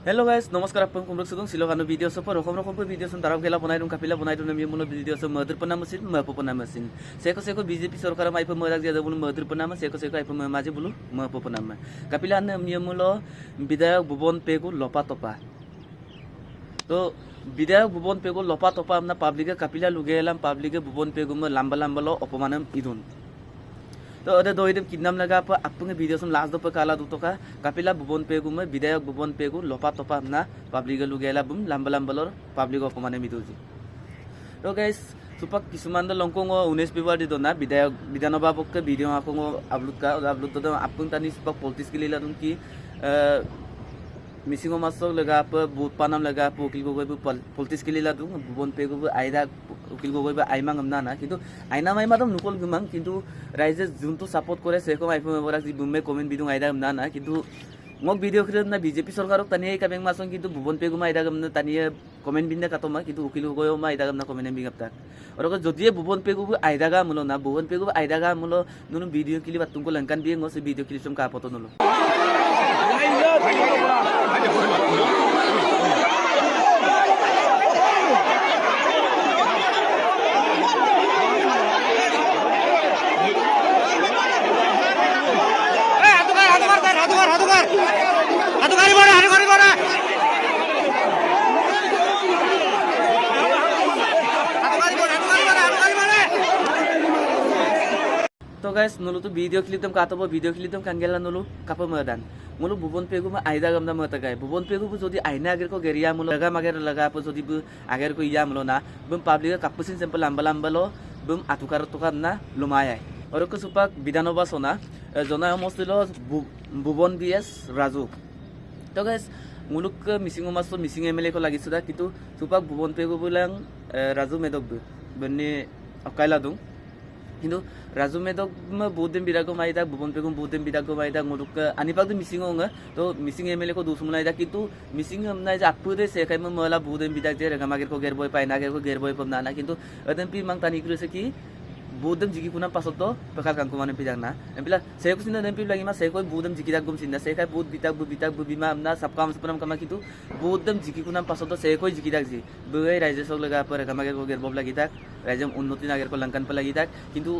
Hello guys नमस्कार अपन कुमरक सुदुं सिलोगानो video सपर रखम video सम दाराव गेला बनाय दं कापिला बनाय दं मी मुनो वीडियो सम मदर पनामसिन मपपनामसिन सेको बीजेपी सरकार माइफ मराक जे बुल मदर पनाम सेको आइफ माजे बुलु मपपनाम कापिला न मी मुलो विधायक भुवन पेगु लपा तपा तो विधायक भुवन पेगु लपा तपा हमना पब्लिके कापिला लुगेलाम पब्लिके भुवन पेगु म लाम्बा लाम्बालो अपमानम इदुन तो अदे दोइदम किडनाम लगा पर आपने वीडियो सम लास्ट दो काला दो का कापिला भुवन पेगु में विधायक भुवन पेगु लपा तपा हमना पब्लिक लुगेला बुम लाम्बा लाम्बालोर पब्लिक अपमाने मिदुजी तो गाइस सुपक किसुमान द लंकोंग 19 फेब्रुवारी दो ना विधायक विधानसभा पक्के वीडियो आकोंग अपलोड तो आपन तानी सुपक पॉलिटिक्स के लिए की मिसिंगो मासो लगा पर बूथ पानाम लगा पर उकिल गगৈ पॉलिटिक्स के लिए दूं भुवन पेगु आयदा उकिल गगৈ आइमां हमना ना किंतु आइना माइमा दम नुकल गमां किंतु राइजे जुनतो सपोर्ट करे सेको आइफो मेबरा जि बुमे कमेन्ट बिदुं आयदा हमना ना किंतु मग वीडियो खिरम ना बीजेपी सरकारक तानिय काबें मासं किंतु भुवन पेगु आयदा गमना तानिय कमेन्ट बिनने कातमा किंतु उकिल गगৈ आयदा गमना कमेन्ट बिगापता और जदिए भुवन पेगु आयदा गा मुलो ना भुवन पेगु आयदा गा मुलो नुनु वीडियो क्लिप तुमको लंकान बिए ngose वीडियो क्लिप सम का पतो नुलो तो गाइस नुलु तो वीडियो क्लिप दम कातबो वीडियो क्लिप दम कांगेला नुलु काप मदान मुलु भुवन पेगु में आयदा गमदा मत गाय भुवन पेगु जदि आइना आगेर को गेरिया मुलो लगा मागेर लगा प जदि आगेर को इया मुलो ना बम पब्लिक कापसिन सिंपल लाम्बा लाम्बालो बम आतुकार तुकार ना लुमाय और को सुपाक विधानसभा सोना जना समस्तिलो भुवन बीएस राजू तो गाइस मुलुक मिसिंग मासो मिसिंग एमएलए को लागिसुदा किंतु सुपाक भुवन पेगु बुलां राजू मेदक बन्ने अकाइला दं किंतु राजू मेदक बहुत दिन बिरागो माइदा भुवन पेगु बहुत दिन बिरागो माइदा मुलुक आनिपाक तो मिसिंग होंगे तो मिसिंग एमएलए को दुसमुलाइदा किंतु मिसिंग हमना जे आपुदे सेखाय म मला बहुत दिन बिदाक जे रगामागेर को गेरबय पाइनागेर को गेरबय पमना किंतु अदनपि मांग तानि कृसे कि बुदम जिकी कुना पासत तो पखाल कांकु माने पिजांगना एमपिला सेको सिना नेमपि लागिमा सेको बुदम जिकी दाग गुम सिना सेखाय बुद बिताक बिमा हमना सबकाम सपनाम कमा किंतु बुदम जिकी कुना पासत तो सेको जिकी दाग जी बय राइजे सग लगा पर रगामागेर को गेरबब लागि दाक राइजम उन्नति नागेर को लंकान प लागि दाक किंतु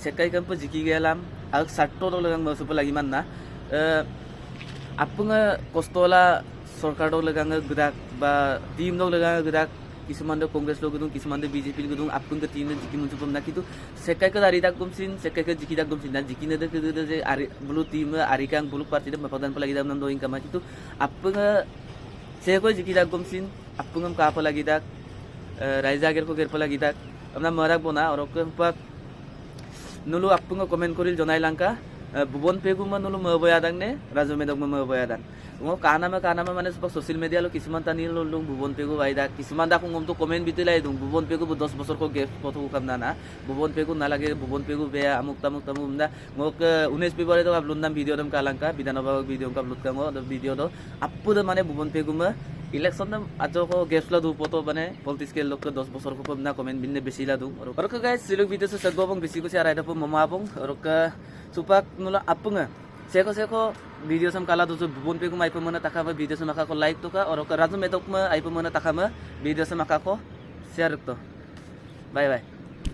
सेकाय कंप जिकी गेलाम आग साट्टो दो लगां मसुप लागि मानना आपुंगा कस्तला सरकार दो लगां गदाक बा टीम दो लगां गदाक किसुमान दो कांग्रेस लोग गुदुं किसुमान दो बीजेपी गुदुं आपुंगा टीम ने जिकी मुंसुपम ना किंतु सेकाय का दारि दाक गुमसिन सेकाय का जिकी दाक गुमसिन ना जिकी ने दे जे आरि ब्लू टीम आरिकां ब्लू पार्टी दे मपदान प लागि दाम नम दोइं कमा किंतु आपुंगा सेको जिकी दाक गुमसिन आपुंगम का प लागि दाक राइजागेर को गेर प लागि दाक हमना मराक बना और को नुलु आपुंगा कमेन्ट करिल जनाय लांका भुवन पेगु म नुलु मबयादां ने राजू मेदक म मबयादां वो कानामा माने सब सोशल मीडिया लो किसुमान तानि लो भुवन पेगु वाइदा किसुमान दाखु गम तो कमेन्ट बितलाई दुं भुवन पेगु 10 बছर को गेप पथु कामना ना भुवन पेगु नालागे भुवन पेगु बे अमुक तमुक ना मोक 19 फेब्रुवारी तो अपलोड नाम वीडियो दम कालांका विधानसभा वीडियो का अपलोड कामो वीडियो दो अपुद माने भुवन पेगु म इलेक्शन दम आजो को गेप्सला दु पतो बने पॉलिटिक्स के लोग 10 बছर को पमना कमेन्ट बिनने बेसिला दु और का गाइस सिलुक वीडियो से सगबों बेसि को से आराय दप ममाबों और का सुपाक नुला अपुंगा सेको वीडियो सम काला दो भुवन पेगु आइफ मना ताखा वीडियो सम आका को लाइक तो का और राजू मेदक म आइफ मना ताखा म वीडियो सम आका को शेयर तो बाय बाय।